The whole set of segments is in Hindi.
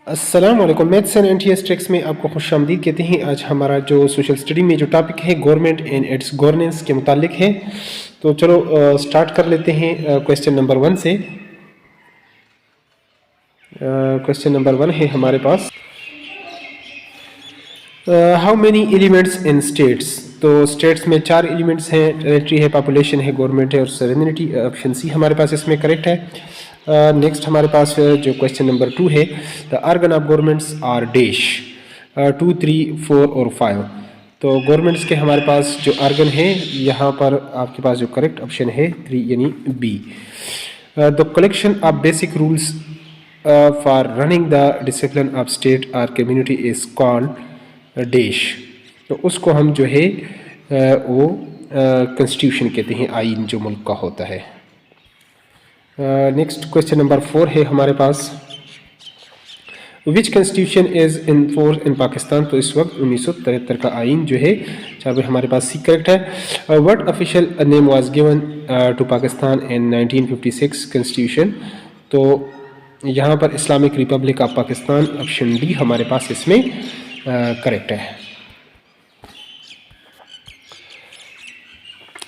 अस्सलाम वालेकुम। मैथ्स एंड एनटीएस ट्रिक्स में आपको खुशामदीद कहते हैं। आज हमारा जो सोशल स्टडी में जो टॉपिक है गवर्नमेंट एंड इट्स गवर्नेंस के मुतालिक है। तो चलो स्टार्ट कर लेते हैं क्वेश्चन नंबर 1 से। क्वेश्चन नंबर 1 है हमारे पास, how many elements in states. तो स्टेट्स में 4 एलिमेंट्स हैं, टेरिटरी है, पॉपुलेशन है, गवर्नमेंट है और सॉवरेनिटी। ऑप्शन सी हमारे पास इसमें करेक्ट है। नेक्स्ट हमारे पास जो क्वेश्चन नंबर 2 है, the organ of governments are dash 2, 3, 4 और 5। तो गवर्नमेंट्स के हमारे पास जो आर्गन है यहाँ पर आपके पास जो करेक्ट ऑप्शन है 3 यानी बी। The collection of basic rules for running the discipline of state और कम्युनिटी इज कॉल्ड डैश। तो उसको हम जो है वो कॉन्स्टिट्यूशन कहते हैं, आइन जो मुल्क का होता है। नेक्स्ट क्वेश्चन नंबर 4 है हमारे पास, which constitution is in force in Pakistan. तो इस वक्त 1973 का आइन जो है, जहाँ हमारे पास सी करेक्ट है। What official name was given to Pakistan in 1956 constitution. तो यहाँ पर Islamic republic of Pakistan, option D हमारे पास इसमें करेक्ट है।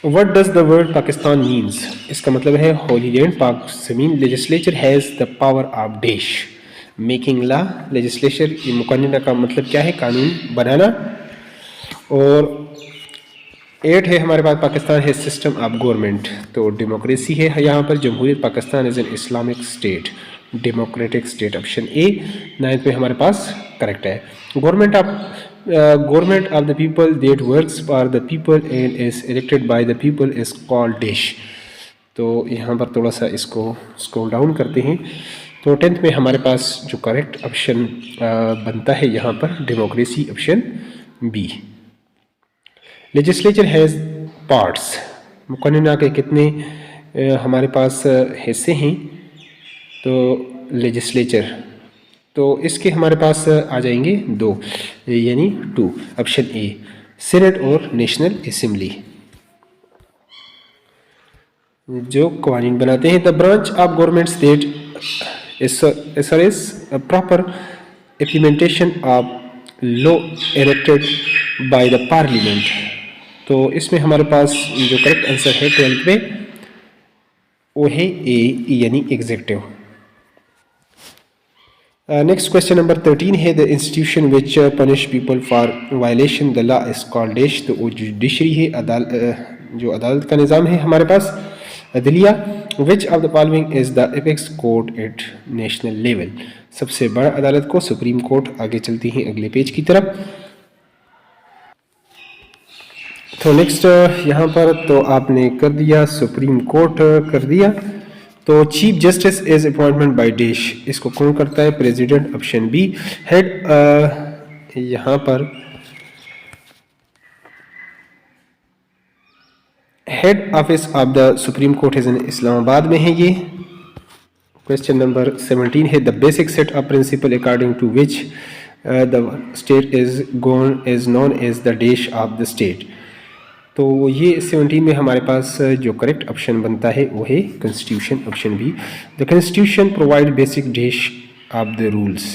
What does the word Pakistan means. इसका मतलब है होली लैंड, पाक ज़मीन। Legislature has the power of dash making law. Legislature मुकन्नना का मतलब क्या है, कानून बनाना। और 8 है हमारे पास, पाकिस्तान है सिस्टम ऑफ गवर्नमेंट। तो डेमोक्रेसी है यहाँ पर, जमहूरियत Pakistan is an Islamic state, democratic state, option A 9 पे हमारे पास करेक्ट है। Government of the people that works for the people and is elected by the people is called dash. तो यहाँ पर थोड़ा सा इसको स्क्रॉल डाउन करते हैं। तो 10th में हमारे पास जो करेक्ट ऑप्शन बनता है यहाँ पर democracy, option B. Legislature has parts. मुकन्नना के कितने हमारे पास हिस्से हैं। तो लेजिस्लेचर, तो इसके हमारे पास आ जाएंगे 2 यानी 2, ऑप्शन ए। सीनेट और नेशनल असेंबली जो कवानीन बनाते हैं। The branch of government state is proper implementation of law elected by the parliament. तो इसमें हमारे पास जो करेक्ट आंसर है 12th में वो है ए यानी एग्जीक्यूटिव। नेक्स्ट क्वेश्चन नंबर 13 है, the institution which punish people for violation the law is called dash. तो वो जुडिशरी है, जो अदालत का निज़ाम है हमारे पास, अदलिया। विच of the following is the apex court at national level. सबसे बड़ा अदालत को सुप्रीम कोर्ट। आगे चलती हैं अगले पेज की तरफ। तो नेक्स्ट यहाँ पर तो आपने कर दिया, सुप्रीम कोर्ट कर दिया। तो chief justice is appointment by dash, इसको कौन करता है, प्रेसिडेंट, ऑप्शन बी। हेड यहाँ पर head office of the supreme court is in Islamabad में है ये। क्वेश्चन नंबर 17 है, the basic set of principle according to which the state is known as the dash of the state. तो ये 17 में हमारे पास जो करेक्ट ऑप्शन बनता है वो है constitution, option B. The constitution provide basic dash of the rules.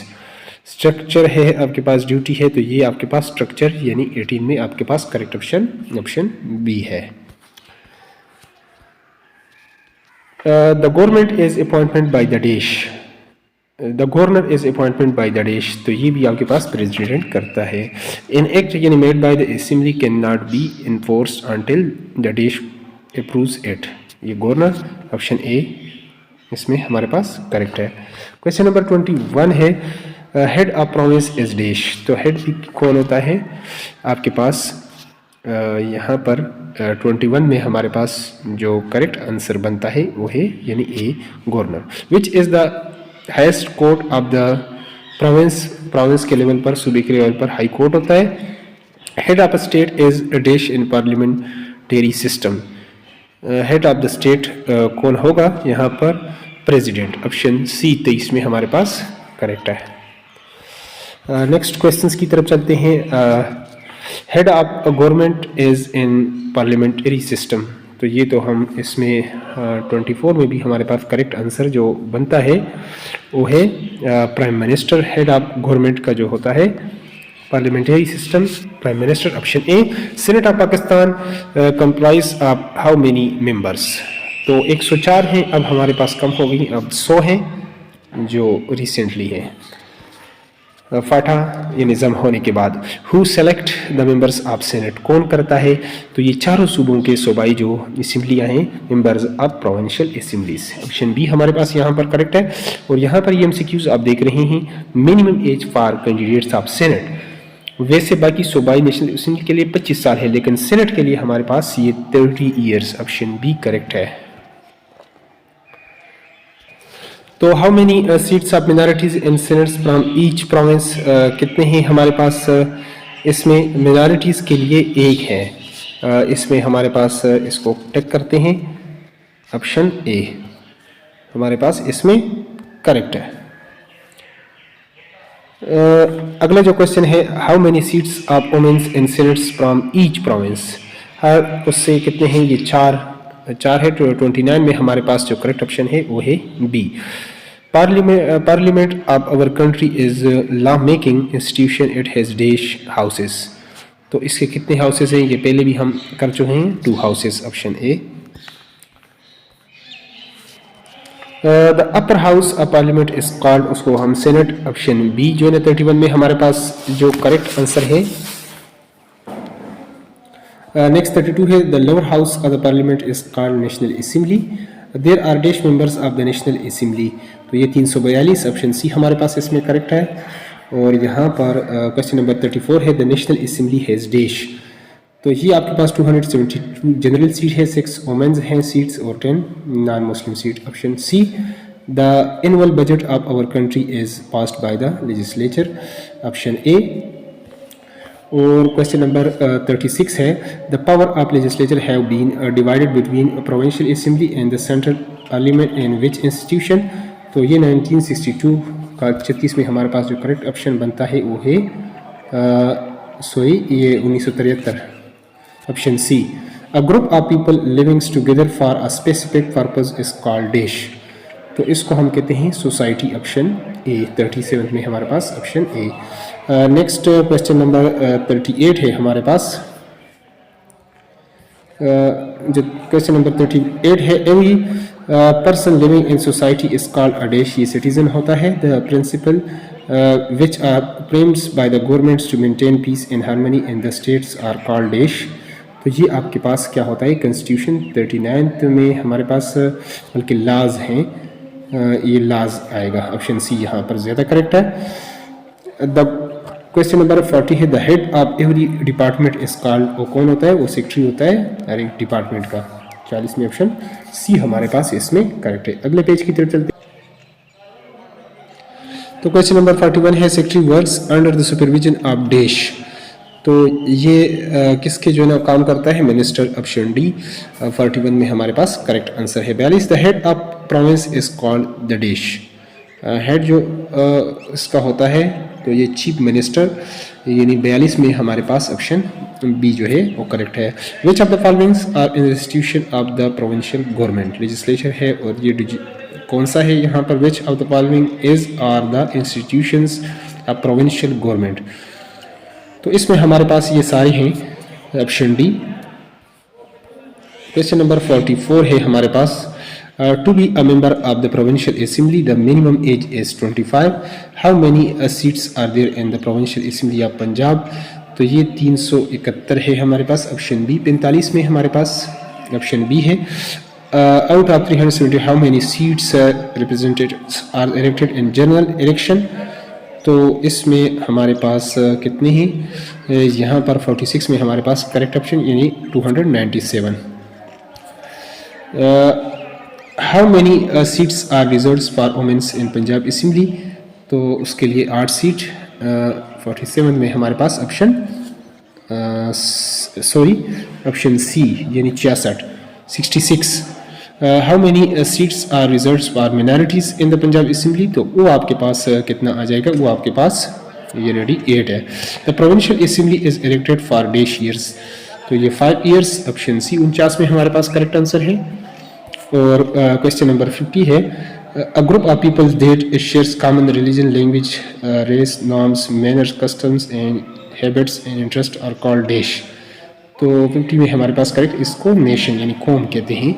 Structure है आपके पास, ड्यूटी है, तो ये आपके पास स्ट्रक्चर यानी 18 में आपके पास करेक्ट ऑप्शन ऑप्शन बी है। The government is appointment by the dash, the governor is appointment by the dash. तो ये भी आपके पास प्रेसिडेंट करता है। इन एक्ट यानी made by the assembly can not be enforced until the dash approves it. ये गवर्नर, ऑप्शन ए इसमें हमारे पास करेक्ट है। क्वेश्चन नंबर 21 है, head of province is dash. तो हेड भी कौन होता है आपके पास, यहाँ पर 21 में हमारे पास जो करेक्ट आंसर बनता है वो है यानी a governor. Which is the highest court of the province के लेवल पर, सूबे के लेवल पर हाई कोर्ट होता है। Head of state is dash in parliamentary system. Head of the state कौन होगा यहाँ पर, प्रेसिडेंट, ऑप्शन सी 23 में हमारे पास करेक्ट है। नेक्स्ट क्वेश्चंस की तरफ चलते हैं। Head of government is in parliamentary system. तो तो ये तो हम इसमें 24 में भी हमारे पास करेक्ट आंसर जो बनता है वो है prime minister, head of government का जो होता है parliamentary system, prime minister option A. Senate of Pakistan comprise of how many members, तो 104 हैं, अब हमारे पास कम हो गई, अब 100 हैं जो रिसेंटली है फाटा ये निज़ाम होने के बाद। Who select the members of senate, कौन करता है, तो ये चारों सूबों के सूबाई जो असम्बलियाँ हैं members of provincial assemblies, option B हमारे पास यहाँ पर करेक्ट है। और यहाँ पर ये MCQs आप देख रहे हैं, minimum age for candidates of senate, वैसे बाकी सूबाई नेशनल असम्बली के लिए 25 साल है, लेकिन सेनेट के लिए हमारे पास ये 30 ईयर्स, ऑप्शन बी करेक्ट है। तो how many seats of minorities in senates from each province, कितने हैं हमारे पास इसमें मिनॉरिटीज के लिए एक है, इसमें हमारे पास इसको टिक करते हैं, ऑप्शन ए हमारे पास इसमें करेक्ट है। अगला जो क्वेश्चन है, how many seats of womens in senates from each province, हर उससे कितने हैं, ये चार है, 29 में हमारे पास जो करेक्ट ऑप्शन है वो है B. Parliament of our country is law making institution, it has dash houses, तो इसके कितने हाउसेस हैं, ये पहले भी हम कर चुके हैं, 2 houses, option A. The upper house of parliament is called, उसको हम सेनेट, ऑप्शन बी जो है 31 में हमारे पास जो करेक्ट आंसर है। नेक्स्ट 32 है, the lower house of the parliament is called national assembly, there are dash members of the national assembly, तो ये 342, ऑप्शन सी हमारे पास इसमें करेक्ट है। और यहाँ पर क्वेश्चन नंबर 34 है, the national assembly has dash, तो ये आपके पास 272 जनरल सीट है, 6 वुमेन्स हैं सीट्स और 10 non Muslim seat, option C. The annual budget of our country is passed by the legislature, option A. और क्वेश्चन नंबर 36 है, the power of legislature have been divided between provincial assembly and the central parliament in which institution, तो ये 1962 का 36 में हमारे पास जो करेक्ट ऑप्शन बनता है वो है ये 1973, option C. A group of people living together for a specific purpose is called dash, तो इसको हम कहते हैं सोसाइटी, ऑप्शन ए। 37 में हमारे पास option A. Next question number 38 है हमारे पास, जो क्वेश्चन नंबर 38 है, every person living in society is called a dash, ये सिटीजन होता है। The principle which are framed by the governments to maintain peace and harmony in the states are called dash, तो ये आपके पास क्या होता है, कॉन्स्टिट्यूशन। 39 में हमारे पास बल्कि लाज हैं, ये लाज आएगा, ऑप्शन सी यहाँ पर ज़्यादा करेक्ट है। द क्वेश्चन नंबर 40 है, the head of every department is called, वो कौन होता है, वो सेक्रेटरी होता है हर एक डिपार्टमेंट का, 40 में ऑप्शन सी हमारे पास इसमें करेक्ट है। अगले पेज की तरफ चलते हैं, तो क्वेश्चन नंबर 41 है, secretary works under the supervision of dash, तो ये किसके जो है ना काम करता है, मिनिस्टर, ऑप्शन डी 41 में हमारे पास करेक्ट आंसर है। 42, the head of province is called the dash, head जो इसका होता है तो ये चीफ मिनिस्टर, यानी 42 में हमारे पास ऑप्शन बी जो है वो करेक्ट है। Which of the followings are institution of the provincial government, legislature है और ये कौन सा है यहाँ पर, which of the following is are the institutions of provincial government, तो इसमें हमारे पास ये सारे हैं, ऑप्शन डी। क्वेश्चन नंबर 44 है हमारे पास, to be a member of the provincial assembly the minimum age is 25, how many seats are there in the provincial assembly of Punjab, तो ये 371 है हमारे पास, ऑप्शन बी। 45 में हमारे पास ऑप्शन बी है। Out of 370 how many seats representatives are elected in general election, तो इसमें हमारे पास कितने हैं, यहाँ पर 46 में हमारे पास करेक्ट ऑप्शन यानी 297। How many seats are reserved for womens in Punjab assembly, तो उसके लिए 8 सीट, 47 में हमारे पास ऑप्शन ऑप्शन सी यानी 66। How many seats are reserved for minorities in the Punjab assembly, तो वो आपके पास कितना आ जाएगा, वो आपके पास ये रेडी 8 है। The provincial assembly is elected for dash years, तो ये 5 ईयर्स, ऑप्शन सी 49 में हमारे पास करेक्ट आंसर है। और क्वेश्चन नंबर 50 है, a group of peoples that shares common religion, language, race, norms, manners, customs and habits and interest are called dash. तो 50 में हमारे पास करेक्ट, इसको नेशन यानी कौम कहते हैं,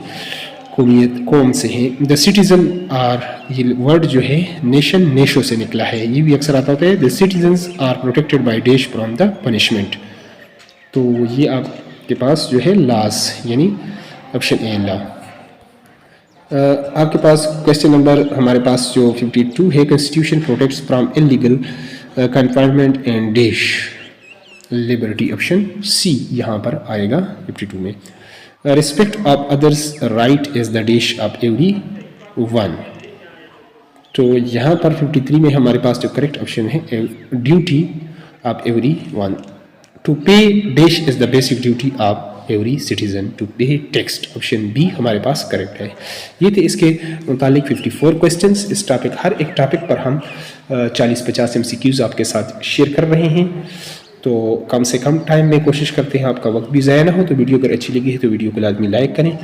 कौमियत कौम से है। द सिटीजन आर, ये वर्ड जो है नेशन नेशो से निकला है, ये भी अक्सर आता होता है। The citizens are protected by dash from the punishment. तो ये आपके पास जो है लॉज यानी ऑप्शन ए लॉ। आपके पास क्वेश्चन नंबर हमारे पास जो 52 है, constitution protects from illegal confinement and dash liberty, option C यहाँ पर आएगा 52 में। Respect of others right is the dash of every one. तो यहाँ पर 53 में हमारे पास जो करेक्ट ऑप्शन है, duty of every one to pay dash is the basic duty of every citizen to pay tax, option B हमारे पास करेक्ट है। ये थे इसके मुतालिक 54 क्वेश्चंस। इस टॉपिक, हर एक टॉपिक पर हम 40-50 MCQs आपके साथ शेयर कर रहे हैं। तो कम से कम टाइम में कोशिश करते हैं आपका वक्त भी ज़ाया ना हो। तो वीडियो अगर अच्छी लगी है तो वीडियो को लाजमी लाइक करें,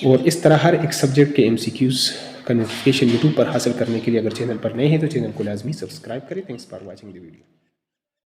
और इस तरह हर एक सब्जेक्ट के MCQs का नोटिफिकेशन यूट्यूब पर हासिल करने के लिए अगर चैनल पर नए हैं तो चैनल को लाजमी सब्सक्राइब करें। Thanks for watching the video.